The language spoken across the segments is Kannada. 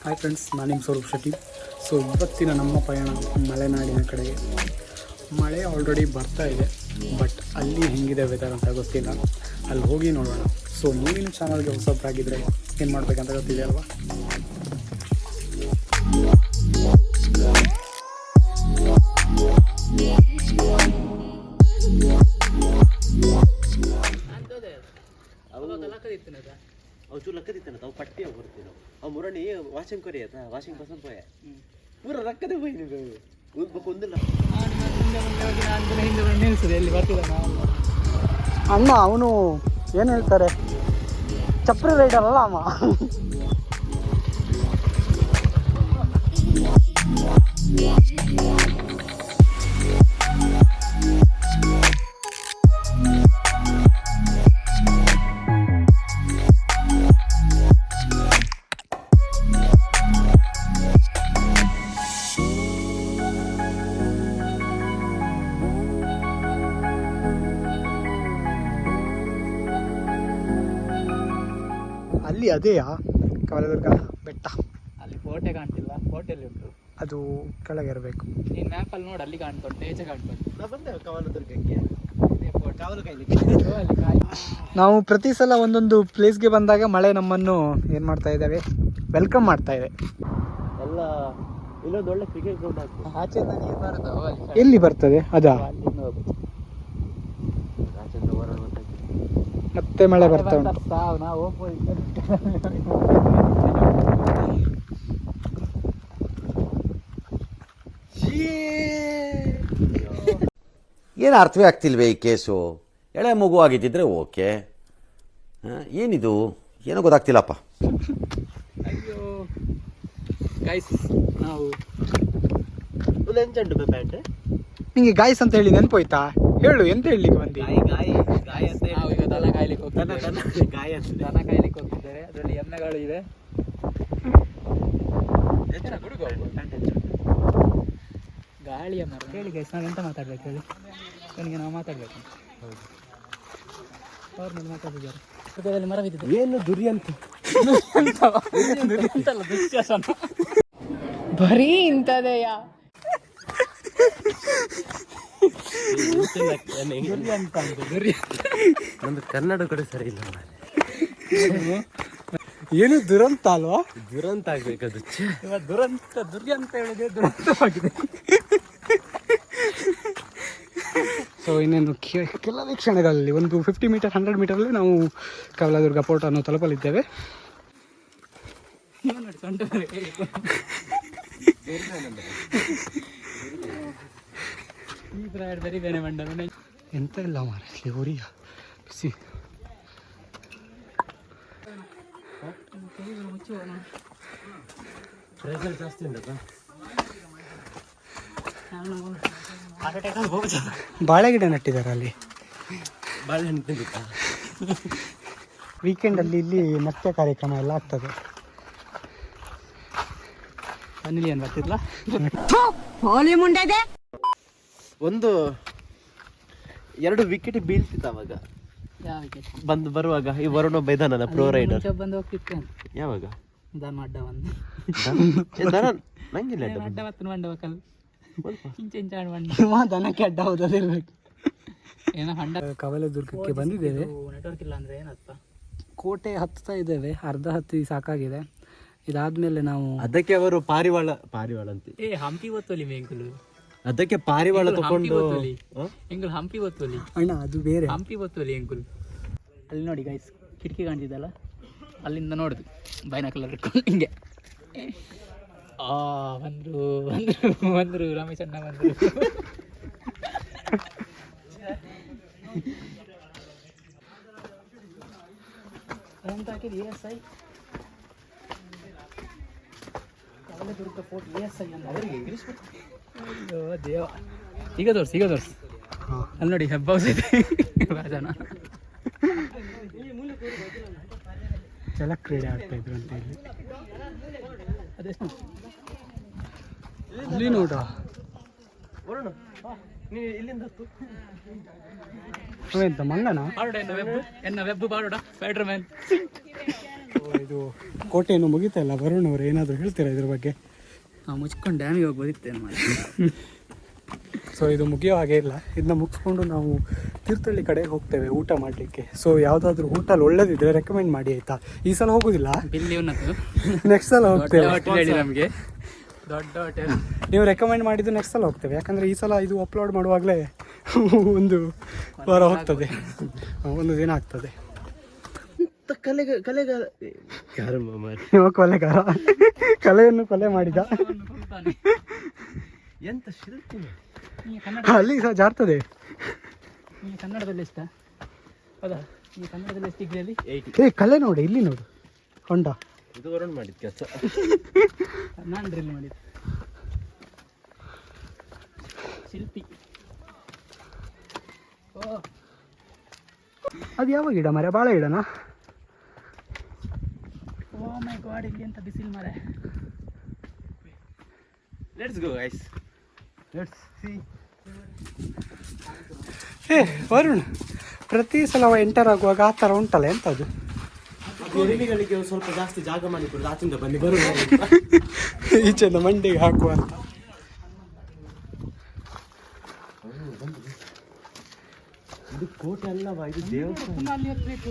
ಹಾಯ್ ಫ್ರೆಂಡ್ಸ್, ನಾನು ನಿಮ್ಮ ಸ್ವರೂಪ್ ಶೆಟ್ಟಿ. ಸೊ ಇವತ್ತಿನ ನಮ್ಮ ಪಯಣ ಮಲೆನಾಡಿನ ಕಡೆಗೆ. ಮಳೆ ಆಲ್ರೆಡಿ ಬರ್ತಾ ಇದೆ, ಬಟ್ ಅಲ್ಲಿ ಹೆಂಗಿದೆ ವೆದರ್ ಅಂತ ಗೊತ್ತಿಲ್ಲ. ಅಲ್ಲಿ ಹೋಗಿ ನೋಡೋಣ. ಸೊ ನೀವಿನ ಚಾನಲ್ಗೆ ಹೊಸಬ್ರಾಗಿದ್ದರೆ ಏನು ಮಾಡಬೇಕಂತ ಗೊತ್ತಿದೆ ಅಲ್ವಾ? अवचूर लक्क दिते ना तो पट्टी करते ना और मुरणी वाशिंग करी था वाशिंग पसंद पोया पूरा रक्क दे ಹೋಯಿ ನೀವು ಕೊಂದಿಲ್ಲ ಅಣ್ಣ ಅವನು ಏನು ಹೇಳ್ತಾರೆ, ಚಪ್ರಿ ರೈಡರ್ ಅಲ್ಲ ಅಮ್ಮ. ಅಲ್ಲಿ ಅದೇಯಾ ಕವಲದುರ್ಗ ಬೆಟ್ಟ? ಅಲ್ಲಿ ಕೋಟೆ ಕಾಣ್ತಿಲ್ಲ, ಕೋಟೆಯಲ್ಲಿ ಉಂಟು, ಅದು ಕೆಳಗೆ ಇರಬೇಕು. ನೀನು ಮ್ಯಾಪಲ್ಲಿ ನೋಡಿ, ಅಲ್ಲಿ ಕಾಣ್ಕೊಂಡು ಈಚೆ ಕಾಣ್ಕೊಂಡು ನಾ ಬಂದೆ ಕವಲದುರ್ಗಕ್ಕೆ ಕಾವಲು ಕಾಯ್ಲಿಕ್ಕೆ. ಅಲ್ಲಿ ಕಾಯಿ ನಾವು ಪ್ರತಿ ಸಲ ಒಂದೊಂದು ಪ್ಲೇಸ್ಗೆ ಬಂದಾಗ ಮಳೆ ನಮ್ಮನ್ನು ಏನು ಮಾಡ್ತಾ ಇದ್ದಾವೆ, ವೆಲ್ಕಮ್ ಮಾಡ್ತಾ ಇದೆ. ಎಲ್ಲ ಇಲ್ಲೊಂದು ಒಳ್ಳೆ ಕ್ರಿಕೆಟ್ ಗ್ರೌಂಡ್ ಹಾಕಿ ಆಚೆ ನೀರು ಬರೋದು ಅಲ್ಲಿ ಎಲ್ಲಿ ಬರ್ತದೆ ಅದಾ? ಅಲ್ಲಿಂದ ಹೋಗುದು. ಆಚೆಯಿಂದ ಹೊರಡು ಮತ್ತೆ ಮಳೆ ಬರ್ತಾ ಉಂಟು. ಸಾವು ನಾವು ಹೋಗ್ಬೋದು. ಏನು ಅರ್ಥವೇ ಆಗ್ತಿಲ್ವೇ ಈ ಕೇಸು? ಎಳೆ ಮಗು ಆಗಿದ್ದಿದ್ರೆ ಓಕೆ, ಏನಿದು ಏನೋ ಗೊತ್ತಾಗ್ತಿಲ್ಲಪ್ಪ. ಅಯ್ಯೋ ಗೈಸ್, ನಾವು ಒಂದು ಎಂಚಂಡು ಪ್ಯಾಂಟ್ ನಿಂಗೆ ಗಾಯ್ಸ್ ಅಂತ ಹೇಳಿ ನೆನಪೋಯ್ತಾ? ಹೇಳು, ಎಂತ ಹೇಳಲಿಕ್ಕೆ ಬಂದಿ? ಗಾಯ ಅಂತ ನಾವು ಈಗ ದನ ಕಾಯ್ಲಿಕ್ಕೆ ಹೋಗ್ತಿದ್ದೇವೆ. ಗಾಯ ಅಂತ ದನ ಕಾಯ್ಲಿಕ್ಕೆ ಹೋಗ್ತಿದ್ದೇವೆ. ಅದರಲ್ಲಿ ಎಮ್ಮೆಗಳು ಇದೆ. ಗಾಳಿಯ ಮರ ಹೇಳಿ ಗೈಸ್, ನಾವು ಎಂತ ಮಾತಾಡ್ಬೇಕು ಹೇಳಿ? ನನಗೆ ನಾವು ಮಾತಾಡ್ಬೇಕು. ಅವ್ರ ಮೇಲೆ ಮಾತಾಡಿದ್ದಾರೆ. ಹೃದಯದಲ್ಲಿ ಮರ ಬಿದ್ದಿದೆ. ಏನು ದುರ್ಯಂತ ಅಂತಲ್ಲ, ದುಶ್ಯಾಸನ. ಬರೀ ಇಂಥದೆಯಾ? ನಮ್ದು ಕನ್ನಡ ಕೂಡ ಸರಿ ಇಲ್ಲ. ಏನು ದುರಂತ ಅಲ್ವಾ? ದುರಂತ ಆಗ್ಬೇಕದು. ಇವಾಗ ದುರ್ಯಂತ ಹೇಳಿದ್ರೆ ದುರಂತವಾಗಿದೆ. ಸೊ ಇನ್ನೇನು ಕೆಲವೇ ಕ್ಷಣಗಳಲ್ಲಿ, ಒಂದು 50 ಮೀಟರ್ 100 ಮೀಟರಲ್ಲಿ ನಾವು ಕವಲದುರ್ಗ ಪೋರ್ಟ್ ಅನ್ನು ತಲುಪಲಿದ್ದೇವೆ. ಈ ಪ್ರಾಯ ಬರೀ ಬೇನೆ ಮಂಡ ಎಂತ ಇಲ್ಲ ಮಾರಲ್ಲಿ ಊರಿಗ ಬಿಸಿ. ಪ್ರೆಷರ್ ಜಾಸ್ತಿ ಉಂಟಪ್ಪ. ಬಾಳೆ ಗಿಡ ನೆಟ್ಟಿದ್ದಾರೆ ಅಲ್ಲಿ. ಬಾಳೆಹಣ್ಣು ತಿಂದಿತ್ತ? ವೀಕೆಂಡಲ್ಲಿ ಇಲ್ಲಿ ನೃತ್ಯ ಕಾರ್ಯಕ್ರಮ ಎಲ್ಲ ಆಗ್ತದೆ. ಅನಿಲ್ ಏನು ಬರ್ತಿದ್ಲ? ಒಂದು 2 ವಿಕೆಟ್ ಬೀಳ್ತಿತ್ತು ಅವಾಗ ಯಾವ ವಿಕೆಟ್ ಬಂದು ಬರುವಾಗ. ಈ ವರುಣ ಬೈದಾನಲ್ಲ ಪ್ರೋ ರೈಡರ್. ಬಂದು ಹೋಗ್ತಿತ್ತು ಯಾವಾಗ ದನ ಅಡ್ಡ ಬಂದು ನಂಗಿಲ್ಲ ಅಡ್ಡ ಮತ್ತು ಮಂಡವಕಲ್ ಇಂಚ ಮಂಡ ದನಕ್ಕೆ ಅಡ್ಡ ಹೋದದಿರ್ಬೇಕು. ಏನೋ ಹಂಡ. ಕವಲದುರ್ಗಕ್ಕೆ ಬಂದಿದ್ದೇವೆ. ನೆಟ್ವರ್ಕ್ ಇಲ್ಲ ಅಂದ್ರೆ ಏನತ್ತ? ಕೋಟೆ ಹತ್ತಾ ಇದ್ದೇವೆ, ಅರ್ಧ ಹತ್ತಿ ಸಾಕಾಗಿದೆ. ಇದಾದ್ಮೇಲೆ ನಾವು ಅದಕ್ಕೆ ಅವರು ಪಾರಿವಾಳ ಅಂತ ಹಂಪಿ ಒತ್ತೋಲಿ ಮೇಂಕುಲು. ಅದಕ್ಕೆ ಪಾರಿವಾಳ ತಕೊಂಡು ಎಂಗುಲ್ ಹಂಪಿ ಒತ್ತೋಲಿ ಅಣ್ಣ, ಅದು ಬೇರೆ. ಹಂಪಿ ಒತ್ತೋಲಿ ಎಂಗುಲ್. ಅಲ್ಲಿ ನೋಡಿ ಗೈಸ್, ಕಿಟಕಿ ಕಾಣ್ತಿದ್ದಲ್ಲ, ಅಲ್ಲಿಂದ ನೋಡುದು ಬೈನಾಕಲರ್ ಇಟ್ಕೊಂಡು ಹಿಂಗೆ. ಬಂದ್ರು ರಮೇಶ್ ಅಣ್ಣ ಬಂದ್ರು. ಎಂತ ಹಾಕಿದ್ ESI ಕವಲದುರ್ಗ ಫೋರ್ಟ್ ESI ಅಂತ ಅವರಿಗೆ ಇಂಗ್ಲೀಷ್. ಅಯ್ಯೋ ದೇವ. ಈಗ ತೋರ್ಸಿ ಅಲ್ಲಿ ನೋಡಿ, ಹೆಬ್ಬ ಹೌಸ್ ಇದೆ ರಾಜನ. ಜಲಕ್ರೀಡೆ ಆಗ್ತಾ ಇದ್ರು ಅಂತ ಇಲ್ಲಿ. ಅದೆಷ್ಟು ಅಲ್ಲಿ ನೋಡ, ಇಲ್ಲಿಂದ ಎಂತ ಮಂಗನ ಪಾಡೋಡ ಎನ್ನ ವೆಬ್ ಪಾಡೋಡ ಸ್ಪೈಡರ್ ಮ್ಯಾನ್. ಇದು ಕೋಟೆಯನ್ನು ಮುಗಿತಾ ಇಲ್ಲ. ವರುಣ್ ಅವರು ಏನಾದರೂ ಹೇಳ್ತೀರಾ ಇದ್ರ ಬಗ್ಗೆ? ನಾವು ಮುಚ್ಕೊಂಡು ಡ್ಯಾಮಿಗೆ ಹೋಗ್ಬೋದಿತ್ತೇನು ಮಾಡಿ. ಸೊ ಇದು ಮುಗಿಯೋ ಹಾಗೆ ಇಲ್ಲ. ಇದನ್ನ ಮುಗಿಸ್ಕೊಂಡು ನಾವು ತೀರ್ಥಹಳ್ಳಿ ಕಡೆ ಹೋಗ್ತೇವೆ ಊಟ ಮಾಡಲಿಕ್ಕೆ. ಸೊ ಯಾವುದಾದ್ರೂ ಹೋಟೆಲ್ ಒಳ್ಳೇದಿದ್ರೆ ರೆಕಮೆಂಡ್ ಮಾಡಿ ಆಯಿತಾ? ಈ ಸಲ ಹೋಗೋದಿಲ್ಲ, ಬಿಲ್ಲಿ ಉನ್ನತು ನೆಕ್ಸ್ಟ್ ಸಲ ಹೋಗ್ತೇವೆ. ಹೋಟೆಲ್ ಹೇಳಿ ನಮಗೆ, ದೊಡ್ಡ ಹೋಟೆಲ್ ನೀವು ರೆಕಮೆಂಡ್ ಮಾಡಿದ್ದು ನೆಕ್ಸ್ಟ್ ಸಲ ಹೋಗ್ತೇವೆ. ಯಾಕಂದರೆ ಈ ಸಲ ಇದು ಅಪ್ಲೋಡ್ ಮಾಡುವಾಗಲೇ ಒಂದು ವಾರ ಹೋಗ್ತದೆ, ಒಂದು ದಿನ ಆಗ್ತದೆ. ಕಲೆಗಾರ ಯಾರು ನೀವು ಕೊಲೆಗಾರ, ಕಲೆಯನ್ನು ಕೊಲೆ ಮಾಡಿದ. ಎಂತ ಶಿಲ್ಪಿ ಅಲ್ಲಿ ಸಹ ಜಾರ್ತದೆ. ನಿಮಗೆ ಕನ್ನಡದಲ್ಲಿ ಇಷ್ಟ ಹೌದಾ? ನೀವು ಕನ್ನಡದಲ್ಲಿ ಎಷ್ಟು ಡಿಗ್ರಿಯಲ್ಲಿ? ಕಲೆ ನೋಡಿ, ಇಲ್ಲಿ ನೋಡು ಹೊಂಡ. ಇದು ವರುಣ್ ಮಾಡಿದ ಕೆಲಸ, ನಾನು ಡ್ರಿಲ್ ಮಾಡಿದ್ದು. ಶಿಲ್ಪಿ. ಓ ಅದು ಯಾವ ಗಿಡ ಮರ? ಬಾಳೆ ಗಿಡನಾ? ಓ ಮೈ ಗಾಡ್, ಇಲ್ಲಿ ಅಂತ ಬಿಸಿಲು ಮರ. Let's go guys, let's see. Varun, ಪ್ರತಿ ಸಲ ಎಂಟರ್ ಆಗುವಾಗ ಆ ಥರ ಉಂಟಲ್ಲ, ಎಂಥದ್ದು? ಎರಿಗಳಿಗೆ ಸ್ವಲ್ಪ ಜಾಸ್ತಿ ಜಾಗ ಮಾಡಿಕೊಡುದು, ಆಚಿಂದ ಬನ್ನಿ ಬರುಣ ಈಚೆಯಿಂದ ಮಂಡಿಗೆ ಹಾಕುವ ಅಂತ. ಇದು ಕೋಟೆ ಅಲ್ಲವಾ, ಇದು ದೇವಸ್ಥಾನ. ತುಂಬ ಅಲ್ಲಿ ಹೋಗ್ಬೇಕು.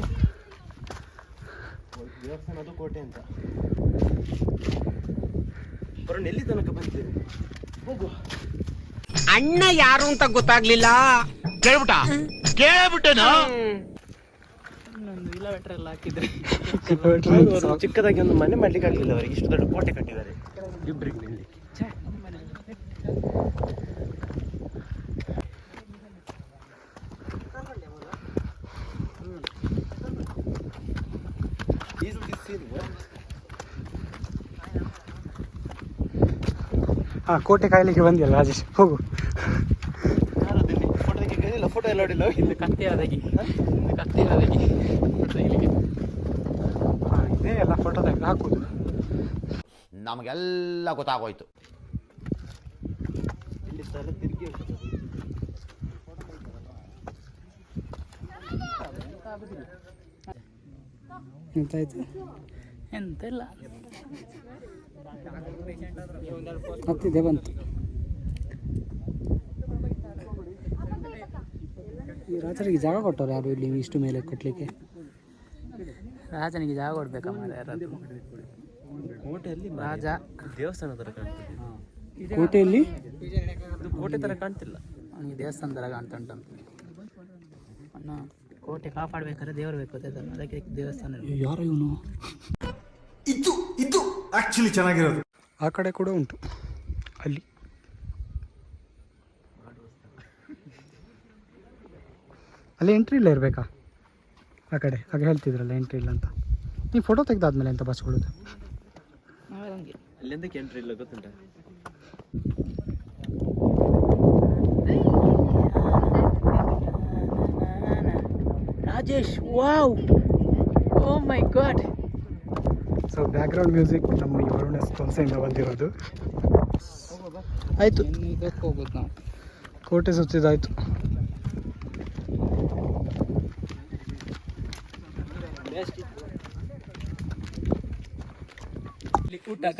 ದೇವಸ್ಥಾನ ಅದು ಕೋಟೆ ಅಂತ. ವರುಣ್ ಎಲ್ಲಿ ತನಕ ಬಂದಿದ್ದೇವೆ? ಹೋಗುವ. ಅಣ್ಣ ಯಾರು ಅಂತ ಗೊತ್ತಾಗ್ಲಿಲ್ಲ. ಕೇಳ್ಬಿಟ್ಟೇನೋ. ಇನ್ನೊಂದು ಇಲವೆಟ್ರ್ ಎಲ್ಲ ಹಾಕಿದ್ರೆ ಚಿಕ್ಕದಾಗಿ ಒಂದು ಮನೆ ಮಾಡ್ಲಿಕ್ಕೆ ಆಗ್ಲಿಲ್ಲ ಅವರಿಗೆ, ಇಷ್ಟು ದೊಡ್ಡ ಕೋಟೆ ಕಟ್ಟಿದ್ದಾರೆ ಇಬ್ಬರಿಗೆ ನಿಲ್ಲಿ. ಕೋಟೆ ಕಾಯ್ಲಿಕ್ಕೆ ಬಂದಿಲ್ಲ ರಾಜೇಶ್, ಹೋಗು. ಫೋಟೋ ಎಲ್ಲ ನೋಡಿಲ್ಲ. ಇದು ಕತ್ತಿ ಆದಾಗಿ, ಇದು ಕತ್ತಿ ಆದಾಗಿ ಫೋಟೋ ತೆಗಿಲಿಕ್ಕೆ. ಇದೇ ಎಲ್ಲ ಫೋಟೋ ತೆಗೆದು ಹಾಕುದು. ನಮಗೆಲ್ಲ ಗೊತ್ತಾಗೋಯ್ತು. ಇಲ್ಲಿ ತಲೆ ತಿರುಗಿ ಎಂತಾಯ್ತು? ಎಂತ ಇಲ್ಲ, ಹತ್ತಿದೆ ಬಂತು. ಈ ರಾತ್ರಿಗೆ ಜಾಗ ಕೊಟ್ಟವ್ರು ಯಾರು ಇಲ್ಲಿ ಇಷ್ಟು ಮೇಲೆ ಕಟ್ಟಲಿಕ್ಕೆ? ರಾಜನಿಗೆ ಜಾಗ ಕೊಡ್ಬೇಕಮ್ಮ ಯಾರಾದ್ರು. ಕೋಟೆಯಲ್ಲಿ ರಾಜ ದೇವಸ್ಥಾನ ತರ ಕಾಣ್ತದೆ. ಕೋಟೆಯಲ್ಲಿ ಇದು ಕೋಟೆ ತರ ಕಾಣ್ತಿಲ್ಲ, ಅವನಿಗೆ ದೇವಸ್ಥಾನ ಥರ ಕಾಣ್ತಾ ಉಂಟಂತ. ಅಣ್ಣ ಕೋಟೆ ಕಾಪಾಡಬೇಕಾದ್ರೆ ದೇವರು ಬೇಕು, ಅದಕ್ಕೆ ದೇವಸ್ಥಾನ. ಯಾರು ಇವನು? ಇದು ಆಕ್ಚುಲಿ ಚೆನ್ನಾಗಿರೋದು. ಆ ಕಡೆ ಕೂಡ ಉಂಟು ಅಲ್ಲಿ. ಅಲ್ಲಿ ಎಂಟ್ರಿ ಇಲ್ಲ ಇರಬೇಕಾ? ಆ ಕಡೆ ಆಗ ಹೇಳ್ತಿದ್ರಲ್ಲ ಎಂಟ್ರಿ ಇಲ್ಲ ಅಂತ. ನೀವು ಫೋಟೋ ತೆಗೆದಾದ್ಮೇಲೆ ಎಂತ ಬಸ್ಕೊಳ್ಳೋದು? ಅಲ್ಲಿಂದಕ್ಕೆ ಎಂಟ್ರಿ ಇಲ್ಲ, ಗೊತ್ತುಂಟ? ರಾಜೇಶ್, ವಾವ್, ಓ ಮೈ ಗಾಡ್. ಸೊ ಬ್ಯಾಕ್ಗ್ರೌಂಡ್ ಮ್ಯೂಸಿಕ್ ನಮ್ಮ ಈ ವರುಣ ಸಂಸ್ಥೆಯಿಂದ ಬಂದಿರೋದು. ಆಯಿತು, ಇದಕ್ಕೆ ಹೋಗ್ಬೋದು ನಾವು. ಕೋಟೆ ಸುತ್ತಿದಾಯಿತು.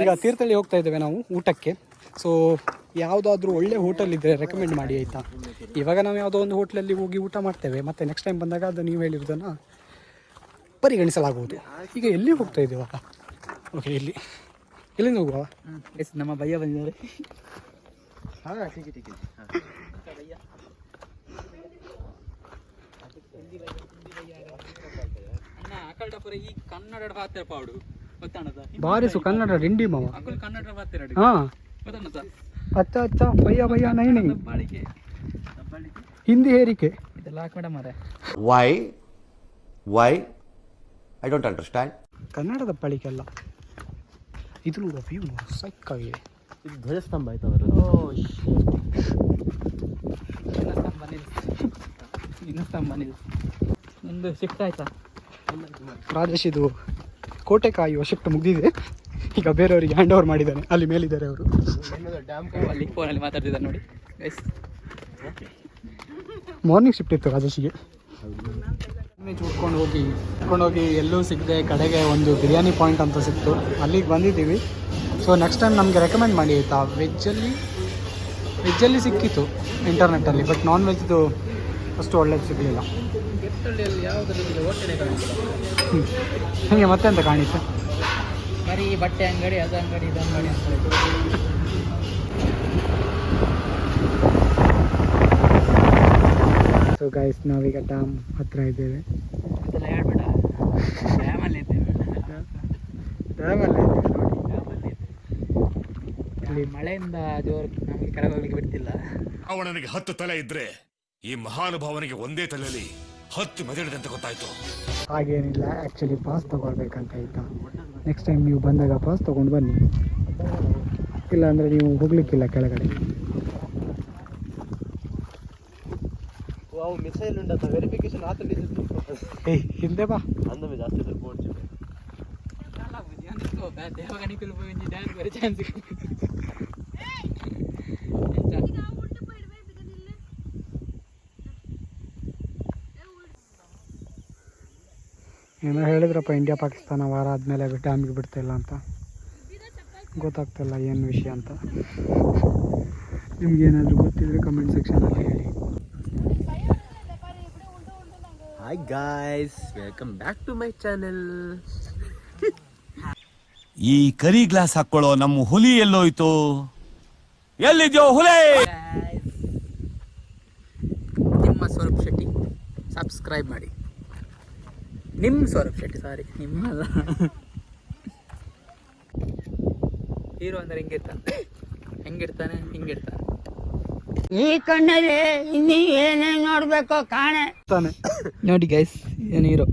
ಈಗ ತೀರ್ಥಹಳ್ಳಿ ಹೋಗ್ತಾ ಇದ್ದೇವೆ ನಾವು ಊಟಕ್ಕೆ. ಸೊ ಯಾವುದಾದ್ರೂ ಒಳ್ಳೆ ಹೋಟೆಲ್ ಇದ್ದರೆ ರೆಕಮೆಂಡ್ ಮಾಡಿ ಆಯಿತಾ? ಇವಾಗ ನಾವು ಯಾವುದೋ ಒಂದು ಹೋಟ್ಲಲ್ಲಿ ಹೋಗಿ ಊಟ ಮಾಡ್ತೇವೆ, ಮತ್ತು ನೆಕ್ಸ್ಟ್ ಟೈಮ್ ಬಂದಾಗ ಅದು ನೀವು ಹೇಳಿರೋದನ್ನು ಪರಿಗಣಿಸಲಾಗುವುದು. ಈಗ ಎಲ್ಲಿ ಹೋಗ್ತಾ ಇದ್ದೀವಾಗ? ಓಕೆ, ಎಲ್ಲಿಂದ ಹೋಗುವ? ನಮ್ಮ ಭಯ್ಯ ಬಂದಿದ್ದಾರೆ. ಹಾಂ, ಟಿಕೆಟ್ ಅಣ್ಣ ಅಕಲ್ಟಪುರ ಈ ಕನ್ನಡ ಪಾತ್ರ ಪಾಡು ಗೊತ್ತಾಣದ? ಬಾರಿಸು ಕನ್ನಡ ರಿಂಡಿ ಮಾವ. ಅಕಲ್ ಕನ್ನಡ ಪಾತ್ರ ಹಾಂ, ಗೊತ್ತಾಣದ? ಅಚ್ಚ ಅಚ್ಚ ಭಯ್ಯ ಭಯ್ಯ ನೈನಿ ಬಾಳಿಕೆ ಹಿಂದಿ ಹೇರಿಕೆ ಇದೆಲ್ಲ ಹಾಕ್ಬೇಡ ಮಾರೆ. Why I don't understand. ಕನ್ನಡದ ಪಳಿಕೆ ಅಲ್ಲ ಇದು. ನೋಡುವ ವ್ಯೂ ಸೈಕಾಗಿದೆ. ಇದು ಧ್ವಜಸ್ತಂಭ ಆಯ್ತು ಅವರು. ಇನ್ನು ಸ್ತಂಭ ನಿಲ್ಸು. ನಿಂದು ಶಿಫ್ಟ್ ಆಯ್ತಾ ರಾಜೇಶ್? ಇದು ಕೋಟೆ ಕಾಯುವ ಶಿಫ್ಟ್ ಮುಗಿದಿದೆ, ಈಗ ಬೇರೆಯವರಿಗೆ ಹ್ಯಾಂಡ್ ಓವರ್ ಮಾಡಿದ್ದಾನೆ. ಅಲ್ಲಿ ಮೇಲಿದ್ದಾರೆ ಅವರು. ಅಲ್ಲಿ ಫೋನಲ್ಲಿ ಮಾತಾಡ್ತಿದ್ದಾರೆ ನೋಡಿ. ಮಾರ್ನಿಂಗ್ ಶಿಫ್ಟ್ ಇತ್ತು ರಾಜೇಶಿಗೆ. ವೆಜ್ ಹುಡ್ಕೊಂಡು ಹೋಗಿ ಎಲ್ಲೂ ಸಿಗದೆ ಕಡೆಗೆ ಒಂದು ಬಿರಿಯಾನಿ ಪಾಯಿಂಟ್ ಅಂತ ಸಿಕ್ತು, ಅಲ್ಲಿಗೆ ಬಂದಿದ್ದೀವಿ. ಸೊ ನೆಕ್ಸ್ಟ್ ಟೈಮ್ ನಮಗೆ ರೆಕಮೆಂಡ್ ಮಾಡಿ ಆಯಿತಾ. ವೆಜ್ಜಲ್ಲಿ ಸಿಕ್ಕಿತ್ತು ಇಂಟರ್ನೆಟ್ಟಲ್ಲಿ, ಬಟ್ ನಾನ್ ವೆಜ್ದು ಅಷ್ಟು ಒಳ್ಳೇದು ಸಿಗಲಿಲ್ಲ. ಗೆಟ್ಟಳ್ಳಿಯಲ್ಲಿ ಯಾವುದರಲ್ಲಿ ಹೋಟೆಲೇ ಕಾಣಿಲ್ಲ. ನಿಮಗೆ ಮತ್ತೆ ಅಂತ ಕಾಣಿತ್ತು? ಬರೀ ಬಟ್ಟೆ ಅಂಗಡಿ, ಅದು ಅಂಗಡಿ, ಇದು ಅಂಗಡಿ ಅಂತ. ಸೊ ಗೈಸ್, ನಾವೀಗ ಡ್ಯಾಮ್ ಹತ್ರ ಇದ್ದೇವೆ. ಅದೆಲ್ಲ ಹೇಳ್ಬೇಡ, ಡ್ಯಾಮಲ್ಲಿ ಇದ್ದೇವೆ. ಡ್ಯಾಮಲ್ಲಿ ಇದ್ದೇವೆ ನೋಡಿ. ಇಲ್ಲಿ ಮಳೆಯಿಂದ ಜೋರು ನಮಗೆ ಕೆಳಗೆ ಹೋಗ್ಲಿಕ್ಕೆ ಬಿಡ್ತಿಲ್ಲ. ಅವನಿಗೆ 10 ತಲೆ ಇದ್ರೆ ಈ ಮಹಾನುಭಾವನಿಗೆ ಒಂದೇ ತಲೆಯಲ್ಲಿ 10 ಮೆದುಳಿದೆ ಅಂತ ಗೊತ್ತಾಯ್ತು. ಹಾಗೇನಿಲ್ಲ, ಆ್ಯಕ್ಚುಲಿ ಪಾಸ್ ತೊಗೊಳ್ಬೇಕಂತ ಆಯಿತಾ. ನೆಕ್ಸ್ಟ್ ಟೈಮ್ ನೀವು ಬಂದಾಗ ಪಾಸ್ ತೊಗೊಂಡು ಬನ್ನಿ, ಇಲ್ಲಾಂದರೆ ನೀವು ಹೋಗ್ಲಿಕ್ಕಿಲ್ಲ ಕೆಳಗಡೆ. ಅವು ಮಿಸೈಲ್ ಉಂಟಂತ ವೆರಿಫಿಕೇಶನ್ ಹಿಂದೆ ಬಾ. ಅಂದಮೆ ಜಾಸ್ತಿ ದುಡ್ಡು ಮಾಡ್ತೀವಿ. ದೇವಗಣಿಕಲು పోయి డ్యాన్స్ వరే ఛాన్స్ ಏನೋ ಹೇಳಿದ್ರಪ್ಪ, ಇಂಡಿಯಾ ಪಾಕಿಸ್ತಾನ ವಾರ ಆದಮೇಲೆ ಡ್ಯಾಮಿಗೆ ಬಿಡ್ತಾಯಿಲ್ಲ ಅಂತ. ಗೊತ್ತಾಗ್ತಿಲ್ಲ ಏನು ವಿಷಯ ಅಂತ. ನಿಮ್ಗೇನಾದರೂ ಗೊತ್ತಿದ್ರೆ ಕಮೆಂಟ್ ಸೆಕ್ಷನಲ್ಲಿ ಹೇಳಿ. Hi guys, welcome back to my channel. ಈ ಕರಿ ಗ್ಲಾಸ್ ಹಾಕೊಳ್ಳೋ ನಮ್ಮ ಹುಲಿ ಎಲ್ಲೋಯ್ತು? ಎಲ್ಲಿದ್ಯೋ ಹುಲಿ? ನಿಮ್ಮ ಸ್ವರೂಪ್ ಶೆಟ್ಟಿ ಸಬ್ಸ್ಕ್ರೈಬ್ ಮಾಡಿ. ನಿಮ್ಮ ಸ್ವರೂಪ್ ಶೆಟ್ಟಿ, ಸಾರಿ ನಿಮ್ಮಲ್ಲ. ಹೀರೋ ಅಂದರೆ ಹೆಂಗಿರ್ತಾನೆ ಹಿಂಗಿರ್ತಾನೆ. ಈ ಕಣ್ಣಲ್ಲಿ ಇನ್ನೀ ಏನೇನು ನೋಡ್ಬೇಕೋ ಕಾಣೆ. ನೋಡಿ ಗೈಸ್, ಏನು ಹೀರೋ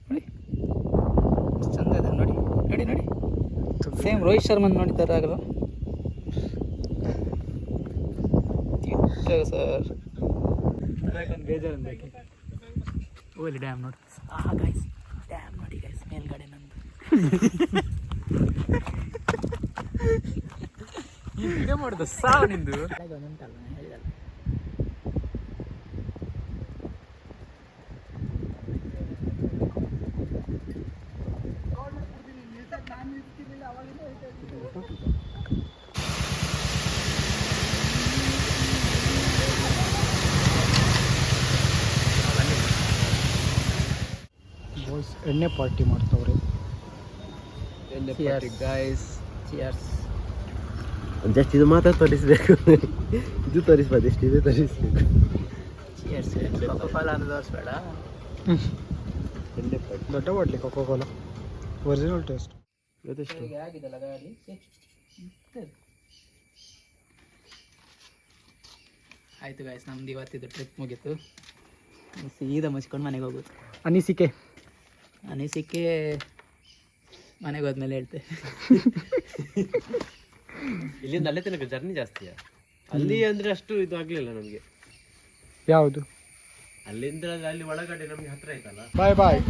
ನೋಡಿ, ಚಂದ ಇದೆ ನೋಡಿ. ನೋಡಿ ನೋಡಿ, ಸೇಮ್ ರೋಹಿತ್ ಶರ್ಮನ್ ನೋಡಿದಾರ ಆಗಲ್ಲ ಸರ್. ಬೇಜಾರು ಅನ್ಬೇಕು. ಓಲಿ ಡ್ಯಾಮ್ ನೋಡಿ. ಗೈಸ್, ಡ್ಯಾಮ್ ನೋಡಿ ಗೈಸ್, ಮೇಲ್ಗಡೆ ನಂದು. ಈ ವಿಡಿಯೋ ಮಾಡೋದು ಸಾವು ನಿಂದು. ಉಂಟಲ್ಲ ಹೇಳಿದಲ್ಲ. ಬಾಯ್ಸ್ ಎಣ್ಣೆ ಪಾರ್ಟಿ ಮಾಡ್ತವ್ರೆ. Guys, cheers. ಜಸ್ಟ್ ಇದು ಮಾತ್ರ ತೋರಿಸ್ಬೇಕು, ಇದು ತೋರಿಸ್ಬಾರ್ದು, ಎಷ್ಟು ಇದು ತೋರಿಸ್ಬೇಕು. ಚಿಯರ್ಸ್. ಕೋಕೋ-ಕೋಲಾ ಅಂತ ತೋರಿಸ್ಬೇಡ. ದೊಡ್ಡ ಬಾಟ್ಲಿ ಕೋಕೋ ಕೋಲಾ, ಒರಿಜಿನಲ್ ಟೇಸ್ಟ್. ಆಗಿದಲ್ಲ ಗಾಡಿ. ಆಯಿತು ಗೈಸ್, ನಮ್ದು ಇವತ್ತಿದ್ದು ಟ್ರಿಪ್ ಮುಗೀತು. ಸೀದಾ ಮುಚ್ಕೊಂಡು ಮನೆಗೆ ಹೋಗೋದು. ಅನಿಸಿಕೆ ಮನೆಗೆ ಹೋದ್ಮೇಲೆ ಹೇಳ್ತೆ. ಇಲ್ಲಿಂದ ಅಲ್ಲೇ ತನಕ ಜರ್ನಿ ಜಾಸ್ತಿಯಾ? ಅಲ್ಲಿ ಅಂದ್ರೆ ಅಷ್ಟು ಇದು ಆಗ್ಲಿಲ್ಲ ನಮಗೆ. ಯಾವುದು? ಅಲ್ಲಿಂದ ಅಲ್ಲಿ ಒಳಗಡೆ ನಮ್ಗೆ ಹತ್ರ ಆಯ್ತಲ್ಲ. ಬಾಯ್ ಬಾಯ್.